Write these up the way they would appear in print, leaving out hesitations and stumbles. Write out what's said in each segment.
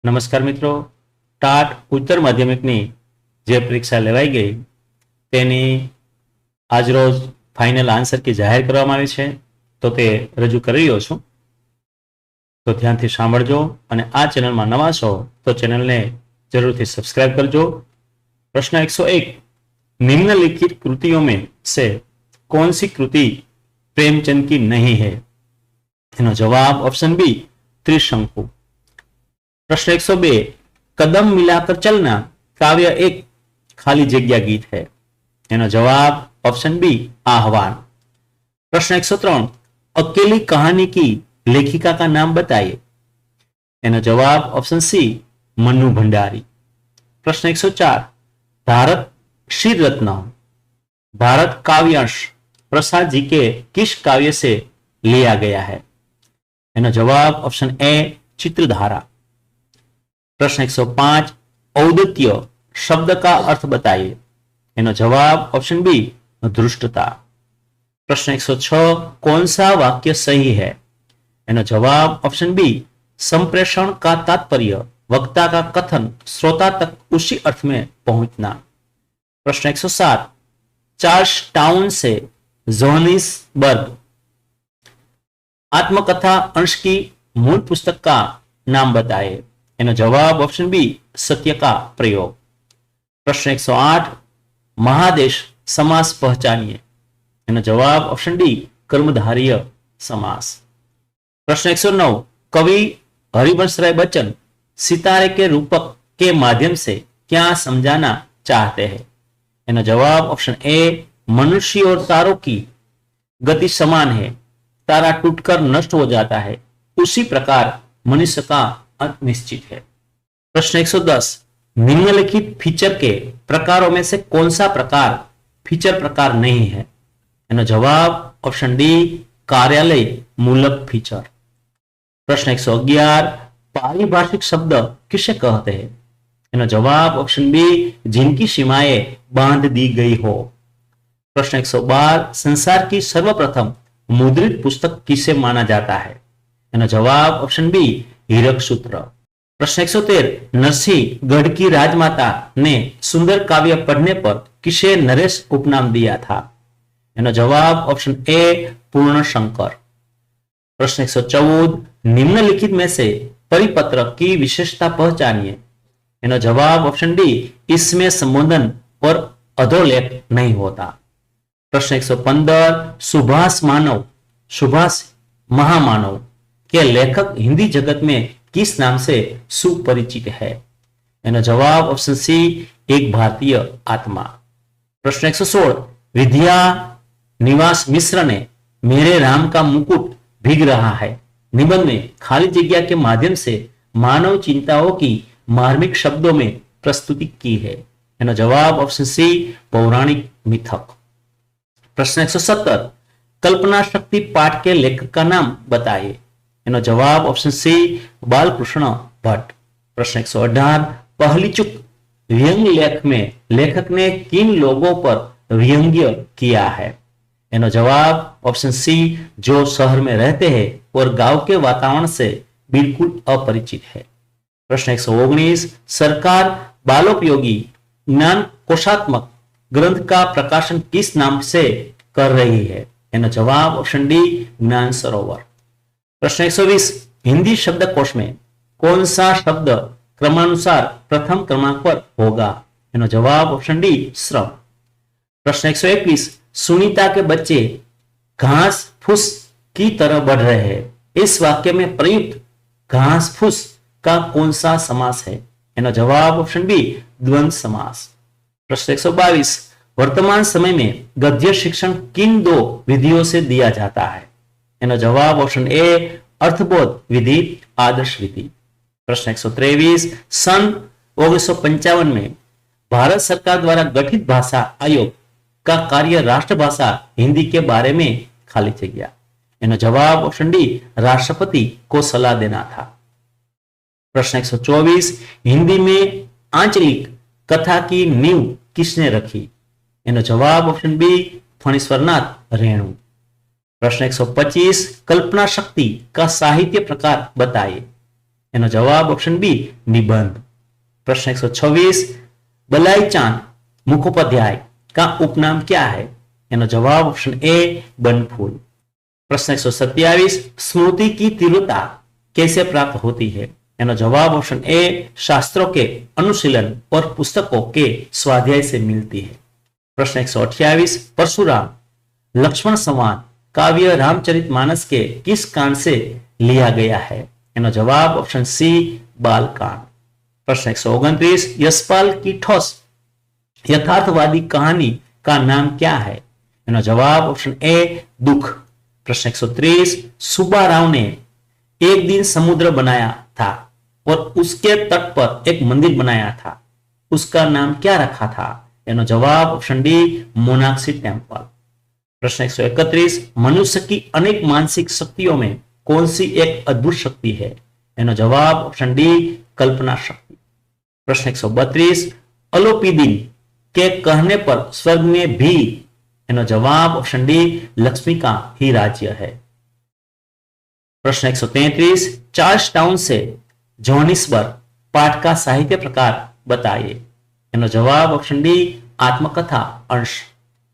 નમસ્કાર મિત્રો, ટાટ ઉત્તર માધ્યમિકની જે પરીક્ષા લેવાઈ ગઈ તેની આજરોજ ફાઇનલ આન્સર કી જાહેર કરવામાં આવી છે, તો તે રજૂ કરી રહ્યો છું. તો ધ્યાનથી સાંભળજો અને આ ચેનલમાં નવા છો તો ચેનલને જરૂરથી સब्सक्राइब करजो. प्रश्न 101, निम्नलिखित कृतियों में से कौन सी कृति प्रेमचंद की नहीं है? एनो जवाब ऑप्शन बी त्रिशंकु. प्रश्न 102, कदम मिलाकर चलना काव्य एक खाली जग्या गीत है. एनो जवाब ऑप्शन बी आह्वान. प्रश्न 103, अकेली कहानी की लेखिका का नाम बताइए. एनो जवाब ऑप्शन सी मनु भंडारी. प्रश्न 104, भारत शीर रत्न भारत काव्यांश प्रसाद जी के किस काव्य से लिया गया है? एनो जवाब ऑप्शन ए चित्रधारा. प्रश्न 105, औदित्य शब्द का अर्थ बताइए. एनो जवाब ऑप्शन बी धृष्टता. प्रश्न 106, कौन सा वाक्य सही है? एनो जवाब ऑप्शन बी संप्रेषण का तात्पर्य वक्ता का कथन श्रोता तक उसी अर्थ में पहुंचना. प्रश्न 107, चार्ल्स टाउन से जोहानिसबर्ग आत्मकथा अंश की मूल पुस्तक का नाम बताए. एनो जवाब ऑप्शन बी सत्य का प्रयोग. प्रश्न 108, महादेश समास पहचानिए. एनो जवाब ऑप्शन डी कर्मधारय समास. प्रश्न 109, कवि हरिवंशराय बच्चन सितारे के रूपक के माध्यम से क्या समझाना चाहते हैं? एनो जवाब ऑप्शन ए मनुष्य और तारों की गति समान है, तारा टूटकर नष्ट हो जाता है, उसी प्रकार मनुष्य का अंत निश्चित है. प्रश्न 110, निम्नलिखित फीचर के प्रकारों में से कौन सा प्रकार फीचर प्रकार नहीं है? एनो जवाब ऑप्शन डी कार्यालय मूलक फीचर. प्रश्न 111, पारिभाषिक शब्द किसे कहते हैं? एनो जवाब ऑप्शन बी जिनकी सीमाएं बांध दी गई हो. प्रश्न 112, संसार की सर्वप्रथम मुद्रित पुस्तक किसे माना जाता है? एनो जवाब ऑप्शन बी हीरक सूत्र. प्रश्न 113, नरसिंहगढ़ की राजमाता ने सुंदर काव्य पढ़ने पर किसे नरेश उपनाम दिया था? एनो जवाब ऑप्शन ए पूर्ण शंकर. प्रश्न 114, निम्नलिखित में से परिपत्र की विशेषता पहचानिए. एनो जवाब ऑप्शन डी इसमें संबोधन और अधोलेख नहीं होता. प्रश्न 115, सुभाष महामानव के लेखक हिंदी जगत में किस नाम से सुपरिचित है? एनो जवाब ऑप्शन सी एक भारतीय आत्मा. प्रश्न 116, विद्या निवास मिश्र ने मेरे राम का मुकुट भीग रहा है निबंध में खाली जगह के माध्यम से मानव चिंताओं की मार्मिक शब्दों में प्रस्तुति की है. एनो जवाब ऑप्शन सी पौराणिक मिथक. प्रश्न 117, कल्पना शक्ति पाठ के लेखक का नाम बताइए. एनो जवाब ऑप्शन सी बालकृष्ण भट्ट. प्रश्न 118, पहली चुक व्यंग्य लेख में लेखक ने किन लोगों पर व्यंग्य किया है? एनो जवाब ऑप्शन सी जो शहर में रहते हैं और गांव के वातावरण से बिल्कुल अपरिचित है. प्रश्न 119, सरकार बालोपयोगी ज्ञान कोशात्मक ग्रंथ का प्रकाशन किस नाम से कर रही है? एनो जवाब ऑप्शन डी ज्ञान सरोवर. प्रश्न 120, हिंदी शब्दकोश में कौन सा शब्द क्रमानुसार प्रथम क्रमांक पर होगा? एनो जवाब ऑप्शन डी श्रम. प्रश्न 121, सुनीता के बच्चे घास फूस की तरह बढ़ रहे हैं, इस वाक्य में प्रयुक्त घास फूस का कौन सा समास है? एनो जवाब ऑप्शन बी द्वंद्व समास. प्रश्न 122, वर्तमान समय में गद्य शिक्षण किन दो विधियों से दिया जाता है? एनो जवाब ऑप्शन ए अर्थबोध विधि आदर्श विधि. प्रश्न 123, सन 1955 में भारत सरकार द्वारा गठित भाषा आयोग का कार्य राष्ट्रभाषा हिंदी के बारे में खाली जगह. एनो जवाब ऑप्शन डी राष्ट्रपति को सलाह देना था. प्रश्न 124, हिंदी में आंचलिक कथा की नींव किसने रखी? एनो जवाब ऑप्शन बी फणीश्वरनाथ रेणु. प्रश्न 125, कल्पना शक्ति का साहित्य प्रकार बताइए. एनो जवाब ऑप्शन बी निबंध। प्रश्न 126 बलाई चांद मुखोपाध्याय का उपनाम क्या है? एनो जवाब ऑप्शन ए बनफूल। प्रश्न 127 स्मृति की तीव्रता कैसे प्राप्त होती है? एनो जवाब ऑप्शन ए शास्त्रों के अनुशीलन और पुस्तकों के स्वाध्याय से मिलती है। प्रश्न 128 परशुराम लक्ष्मण संवाद काव्य रामचरितमानस के किस कांड से लिया गया है? एनो जवाब ऑप्शन सी बालकांड। प्रश्न 129 यशपाल की ठोस यथार्थवादी कहानी का नाम क्या है? एनो जवाब ऑप्शन ए दुख। प्रश्न 130 सुब्बा राव ने एक दिन समुद्र बनाया था और उसके तट पर एक मंदिर बनाया था, उसका नाम क्या रखा था? एनो जवाब ऑप्शन डी मोनाक्सी टेम्पल। प्रश्न 131 मनुष्य की अनेक मानसिक शक्तियों में कौन सी एक अद्भुत शक्ति है? एनो जवाब ऑप्शन डी कल्पना शक्ति। प्रश्न 132 अलोपीदीन के कहने पर स्वर्ग में भी, एनो जवाब ऑप्शन डी लक्ष्मी का ही राज्य है। प्रश्न 133 चार्ल्स टाउन से जोहानिसबर्ग पाठ का साहित्य प्रकार बताइए। एनो जवाब ऑप्शन डी आत्मकथा अंश।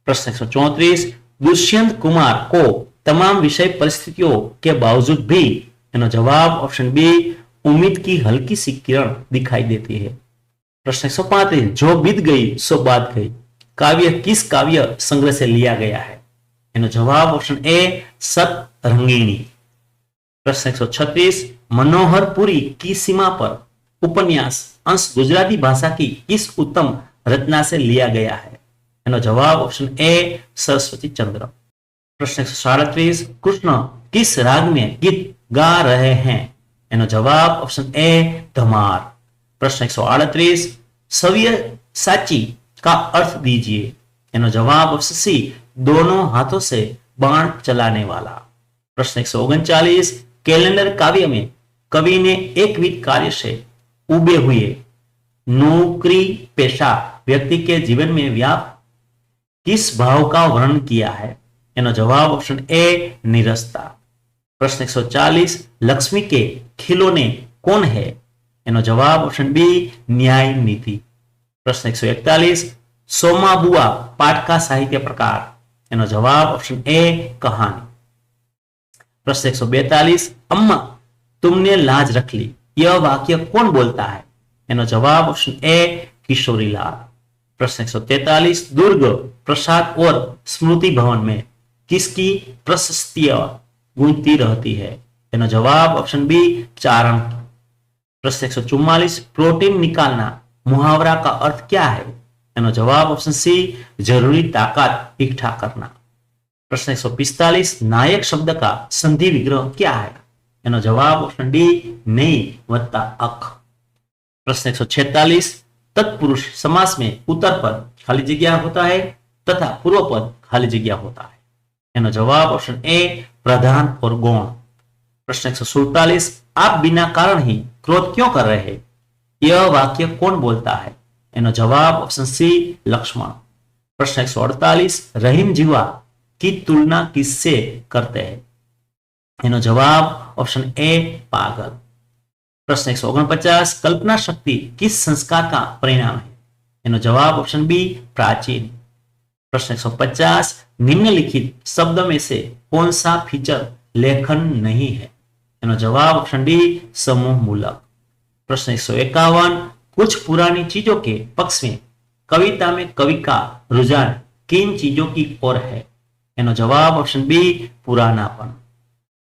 प्रश्न 134 दुष्यंत कुमार को तमाम विषय परिस्थितियों के बावजूद भी, एनो जवाब ऑप्शन बी उम्मीद की हल्की सी किरण दिखाई देती है। प्रश्न 135 जो बीत गई सो बात गई काव्य किस काव्य संग्रह से लिया गया है? एनो जवाब ऑप्शन ए सत रंगीणी। प्रश्न 136 मनोहरपुरी की सीमा पर उपन्यास अंश गुजराती भाषा की किस उत्तम रचना से लिया गया है? एनो जवाब ऑप्शन ए सरस्वती चंद्र। प्रश्न 137 कृष्ण किस राग में गीत गा रहे हैं? एनो जवाब ऑप्शन ए धमार। प्रश्न 138 सव्यसाची का अर्थ दीजिए। एनो जवाब ऑप्शन सी दोनों हाथों से बाण चलाने वाला। प्रश्न 139 कैलेंडर काव्य में कवि ने एक वित्त कार्य से उबे हुए नौकरी पेशा व्यक्ति के जीवन में व्याप किस भाव का वर्णन किया है? एनो जवाब ऑप्शन ए निरस्ता। प्रश्न 140 लक्ष्मी के खिलौने कौन है? एनो जवाब ऑप्शन बी न्याय नीति। प्रश्न 141 सोमा बुआ पाठ का साहित्य प्रकार? एनो जवाब ऑप्शन ए कहानी। प्रश्न 142 अम्मा तुमने लाज रख ली यह वाक्य कौन बोलता है? एनो जवाब ऑप्शन ए किशोरीलाल। प्रश्न 143 दुर्ग प्रसाद और स्मृति भवन में किसकी प्रशस्तियां गूंजती रहती है? एनो जवाब ऑप्शन बी चारण। प्रश्न 144 प्रोटीन निकालना मुहावरा का अर्थ क्या है? एनो जवाब ऑप्शन सी जरूरी ताकत इकट्ठा करना। प्रश्न 145 नायक शब्द का संधि विग्रह क्या है? एनो जवाब ऑप्शन डी नहीं वत्ता अख। प्रश्न 146 तत्पुरुष समास में उत्तर पद खाली जगह होता है तथा पूर्व पद खाली जगह होता है। एनो जवाब ऑप्शन ए प्रधान और गौण। प्रश्न 147 आप बिना कारण ही क्रोध क्यों कर रहे हैं? यह वाक्य कौन बोलता है? एनो जवाब ऑप्शन सी लक्ष्मण। प्रश्न 148 रहीम जीवा की तुलना किससे करते हैं? एनो जवाब ऑप्शन ए पागल। प्रश्न 149 कल्पना शक्ति किस संस्कार का परिणाम है? एनो जवाब ऑप्शन बी प्राचीन। प्रश्न 150 निम्नलिखित शब्द में से कौन सा फीचर लेखन नहीं है? एनो जवाब ऑप्शन डी समूह मूलक। प्रश्न 151 कुछ पुरानी चीजों के पक्ष में कविता में कवि का रुझान किन चीजों की ओर है? एनो जवाब ऑप्शन बी पुरानापन।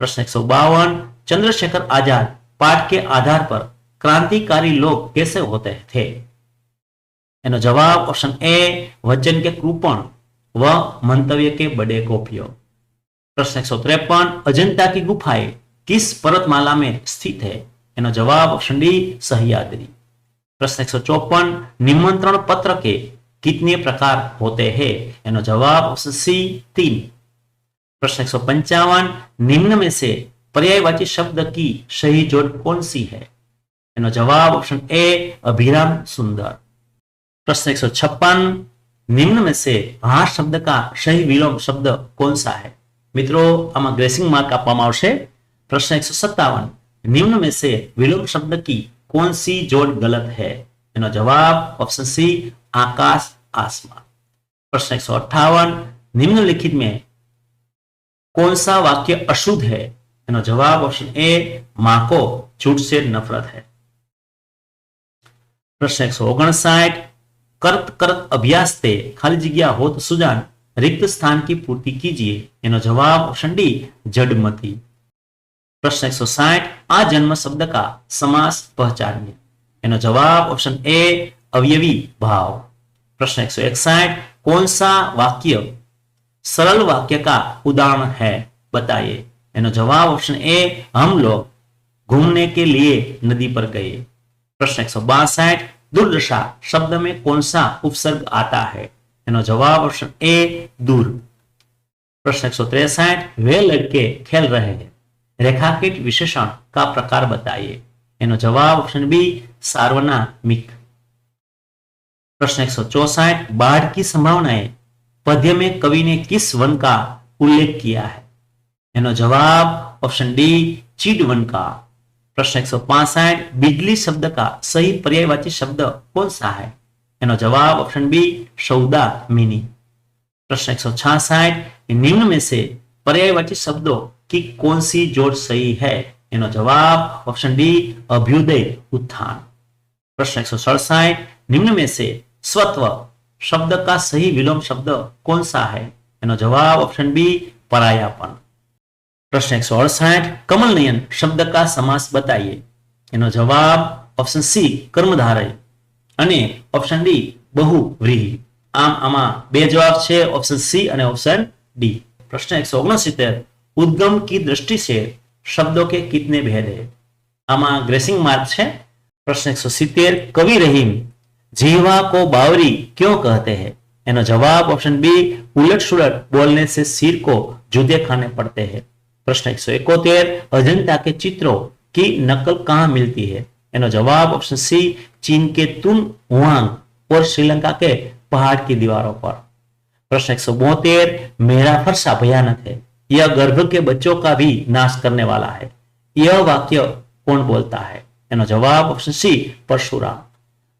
प्रश्न 152 चंद्रशेखर आजाद पाठ के आधार पर क्रांतिकारी लोग कैसे होते थे? एनो जवाब ऑप्शन ए वचन के कृपण व मंतव्य के बड़े गोप्य। प्रश्न 153 अजंता की गुफाएं किस पर्वतमाला में स्थित है? एनो जवाब ऑप्शन डी सह्याद्री। प्रश्न 154 निमंत्रण पत्र के कितने प्रकार होते हैं? एनो जवाब ऑप्शन सी 3। प्रश्न 155 निम्न में से पर्यायवाची शब्द की सही जोड़ कौन सी है? एनो जवाब ऑप्शन ए अभिराम सुंदर। प्रश्न 156 निम्न में से हा शब्द का सही विलोम शब्द कौन सा है? મિત્રો આમાં ગ્રેસિંગ માર્ક આપવામાં આવશે। પ્રશ્ન 157 निम्न में से विलोम शब्द की कौन सी जोड़ गलत है? एनो जवाब ऑप्शन सी आकाश आसमान। प्रश्न 158 निम्नलिखित में कौन सा वाक्य अशुद्ध है? एनो जवाब ऑप्शन ए मां को झूठ से नफरत है। प्रश्न 159 करत करत अभ्यास ते खाली जगह हो तो सुजान रिक्त स्थान की पूर्ति कीजिए। एनो जवाब ऑप्शन डी जडमती। प्रश्न 160 आ जन्म शब्द का समास पहचानिए। एनो जवाब ऑप्शन ए अवयवी भाव। प्रश्न 161 कौन सा वाक्य सरल वाक्य का उदाहरण है? बताइए। एनो जवाब ऑप्शन ए हम लोग घूमने के लिए नदी पर गए। प्रश्न 162 दुर्दशा शब्द में कौन सा उपसर्ग आता है? एनो जवाब ऑप्शन ए दूर। प्रश्न 163 वे लड़के खेल रहे हैं, रेखांकित विशेषण का प्रकार बताइए। एनो जवाब ऑप्शन बी सार्वनामिक। प्रश्न 164 बाढ़ की संभावनाएं पद्य में कवि ने किस वन का उल्लेख किया है? एनो जवाब ऑप्शन डी चीड वन का। प्रश्न 165 बिजली शब्द का सही पर्यायवाची शब्द कौन सा है? एनो जवाब ऑप्शन बी सौदामिनी। प्रश्न 166 निम्न में से पर्यायवाची शब्दों की कौन सी जोड़ सही है? एनो जवाब ऑप्शन डी अभ्युदय उत्थान। प्रश्न 167 निम्न में से स्वत्व शब्द का सही विलोम शब्द कौन सा है? एनो जवाब ऑप्शन बी परायापन। प्रश्न 168 कमल नयन शब्द का समास बताइए। एनो जवाब ऑप्शन सी कर्मधारय અને ઓપ્શન ડી બહુવ્રીહી। આમ આમાં બે જવાબ છે ઓપ્શન સી અને ઓપ્શન डी। प्रश्न 169 उद्गम की दृष्टि से शब्दों के कितने भेद है? आमा ग्रेसिंग मार्क है। प्रश्न 170 कवि रहीम जीवा को बावरी क्यों कहते हैं? एनो जवाब ऑप्शन बी उलट सुलट बोलने से सिर को जूते खाने पड़ते हैं। प्रश्न 171 अजंता के चित्रों की नकल कहां मिलती है? एनो जवाब ऑप्शन सी चीन के तुन हुआंग और श्रीलंका के पहाड़ की दीवारों पर। प्रश्न 172 मेरा फरसा भयानक है, यह गर्भ के बच्चों का भी नाश करने वाला है, यह वाक्य कौन बोलता है? एनो जवाब ऑप्शन सी परशुराम।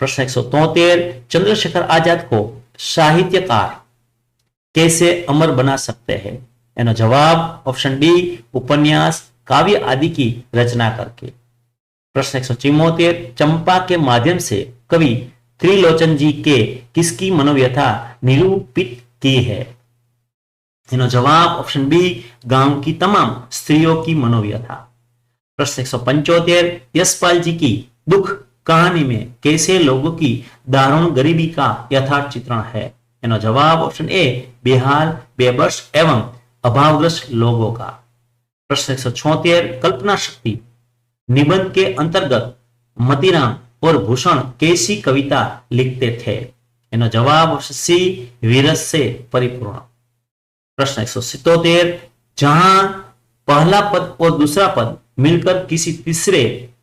प्रश्न 173 चंद्रशेखर आजाद को साहित्यकार कैसे अमर बना सकते हैं? एनो जवाब ऑप्शन डी उपन्यास काव्य आदि की रचना करके। प्रश्न 174 चंपा के माध्यम से कवि त्रिलोचन जी के किसकी मनोव्यथा निरूपित की है? इनो जवाब ऑप्शन बी गांव की तमाम स्त्रियों की मनोव्यथा। प्रश्न 175 यशपाल जी की दुख कहानी में कैसे लोगों की दारुण गरीबी का यथार्थ चित्रण है? इनो जवाब ऑप्शन ए बेहाल बेबस एवं अभावग्रस्त लोगों का। प्रश्न 176 कल्पना शक्ति निबंध के अंतर्गत मतीराम और भूषण कैसी कविता लिखते थे? इनो जवाब ऑप्शन सी वीरस से परिपूर्ण। प्रश्न 177 जहां पहला पद और दूसरा पद मिलकर किसी तीसरे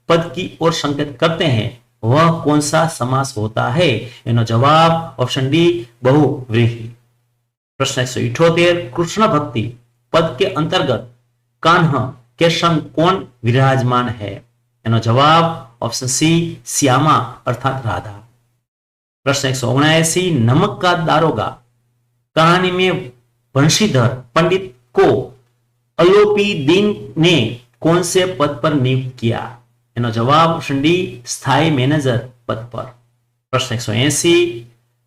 पद की ओर संकेत करते हैं वह कौन सा समास होता है? इनो जवाब ऑप्शन डी बहुव्रीहि। प्रश्न 178 कृष्ण भक्ति पद के अंतर्गत कान्हा के संग कौन विराजमान है? एनो जवाब ऑप्शन सी श्यामा अर्थात राधा। प्रश्न 179 नमक का दारोगा कहानी में बंशीधर पंडित को अलोपी दीन ने कौन से पद पर नियुक्त किया? एनो जवाब ऑप्शन डी स्थायी मैनेजर पद पर। प्रश्न 180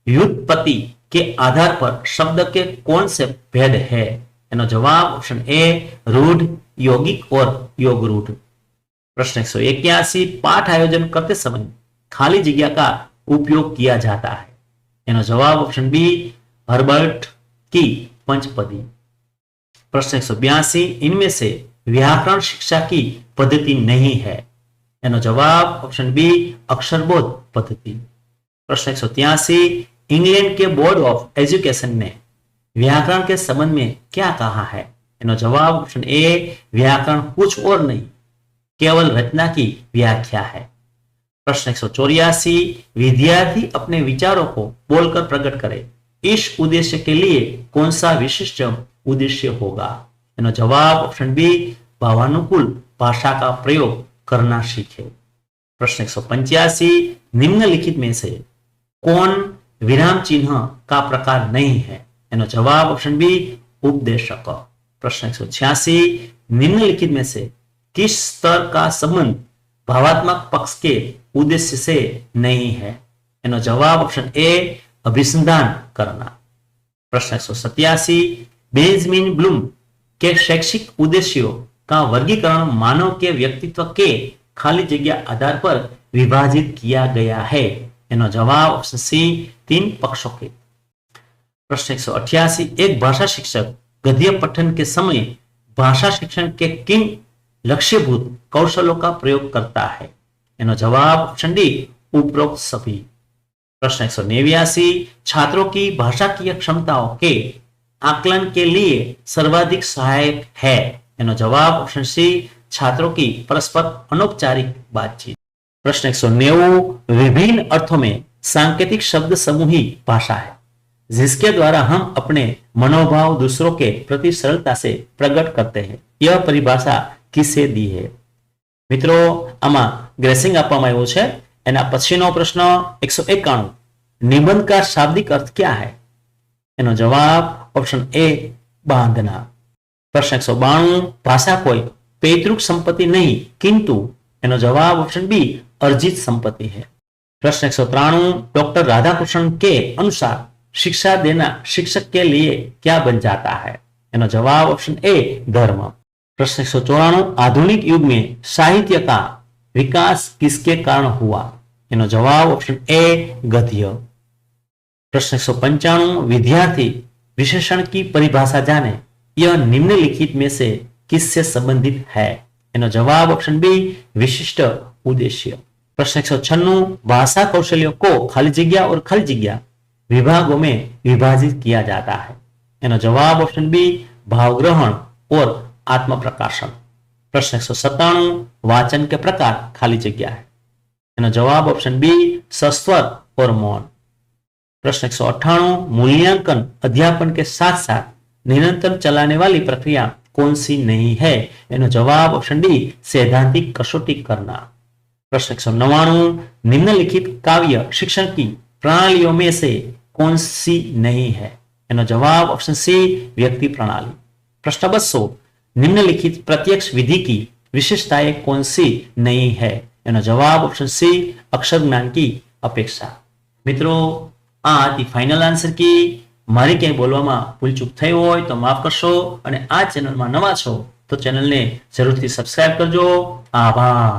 युद्धपति के आधार पर शब्द के कौन से भेद है? एनो जवाब ऑप्शन ए रूढ़ यौगिक और योग रूढ़। प्रश्न 181 पाठ आयोजन करते समय खाली जगह का उपयोग किया जाता है। एनो जवाब ऑप्शन बी हर्बर्ट की पंचपदी। प्रश्न 182 इनमें से व्याकरण शिक्षा की पद्धति नहीं है। एनो जवाब ऑप्शन बी अक्षरबोध पद्धति। प्रश्न 183 इंग्लैंड के बोर्ड ऑफ एजुकेशन ने व्याकरण के संबंध में क्या कहा है? एनो जवाब ऑप्शन ए व्याकरण कुछ और नहीं केवल रचना की व्याख्या है। प्रश्न 184 विद्यार्थी अपने विचारों को बोलकर प्रकट करे, इस उद्देश्य के लिए कौन सा विशिष्ट उद्देश्य होगा? एनो जवाब ऑप्शन बी भावानुकूल भाषा का प्रयोग करना सीखे। प्रश्न 185, निम्नलिखित में से कौन विराम चिन्ह का प्रकार नहीं है? एनो जवाब ऑप्शन बी उपदेशक। प्रश्न 186, निम्नलिखित में से किस स्तर का संबंध भावात्मक पक्ष के उद्देश्य से नहीं है? एनो जवाब ऑप्शन ए अभिसंधान करना। प्रश्न 187, बेंजामिन ब्लूम के शैक्षिक उद्देश्यों का वर्गीकरण मानव के व्यक्तित्व के खाली जगह आधार पर विभाजित किया गया है। एनो जवाब ऑप्शन सी 3 पक्षों के। प्रश्न 188, एक भाषा शिक्षक गद्य पठन के समय भाषा शिक्षण के किन लक्ष्यभूत कौशलों का प्रयोग करता है? एनो जवाब ऑप्शन डी उपरोक्त सभी। प्रश्न 189, छात्रों की भाषाकीय क्षमताओं के आकलन के लिए सर्वाधिक सहायक है? एनो जवाब ऑप्शन सी छात्रों की परस्पर अनौपचारिक बातचीत। प्रश्न 190, विभिन्न अर्थों में सांकेतिक शब्द समूह ही भाषा है जिसके द्वारा हम अपने मनोभाव दूसरों के प्रति सरलता से प्रकट करते हैं। यह परिभाषा किसे दी है? મિત્રો આમાં ગ્રેસિંગ આપવામાં આવ્યું છે। એના પછીનો પ્રશ્ન 191, નિબંધ का शाब्दिक अर्थ क्या है? એનો જવાબ ऑप्शन ए बांधना। प्रश्न 192, भाषा कोई पैतृक संपत्ति नहीं किंतु एनो जवाब ऑप्शन बी अर्जित संपत्ति है। प्रश्न 193, डॉक्टर राधाकृष्णन के अनुसार शिक्षा देना शिक्षक के लिए क्या बन जाता है? एनो जवाब ऑप्शन ए धर्म। प्रश्न 194, आधुनिक युग में साहित्य का विकास किसके कारण हुआ? एनो जवाब ऑप्शन ए गद्य। प्रश्न 195, विद्यार्थी विशेषण की परिभाषा जाने, यह निम्नलिखित में से किससे संबंधित है? एनो जवाब ऑप्शन बी विशिष्ट उद्देश्य। प्रश्न 196, भाषा कौशल्यों को खाली जगह और खाली जगह विभागों में विभाजित किया जाता है। एनो जवाब ऑप्शन बी भावग्रहण और आत्म प्रकाशन। प्रश्न 197, वाचन के प्रकार खाली जगह है। एनो जवाब ऑप्शन बी सस्वर और मौन। प्रश्न 198, मूल्यांकन अध्यापन के साथ साथ निरंतर चलाने वाली प्रक्रिया कौन सी नहीं है? एनो जवाब ऑप्शन डी सैद्धांतिक कसौटी करना। प्रश्न 199, निम्नलिखित काव्य शिक्षण की प्रणालियों में से कौन सी नहीं है? एनो जवाब ऑप्शन सी व्यक्ति प्रणाली। प्रश्न 200, निम्नलिखित प्रत्यक्ष विधि की विशेषताएं कौन सी नहीं है? एनो जवाब ऑप्शन सी अक्षर ज्ञान की अपेक्षा। मित्रों आ હતી ફાઇનલ આન્સર की મારી ક્યાંય બોલવામાં ભૂલ ચૂક થઈ હોય તો માફ કરશો અને આ ચેનલમાં નવા છો તો ચેનલને જરૂરથી સબસ્ક્રાઇબ કરજો। આભાર।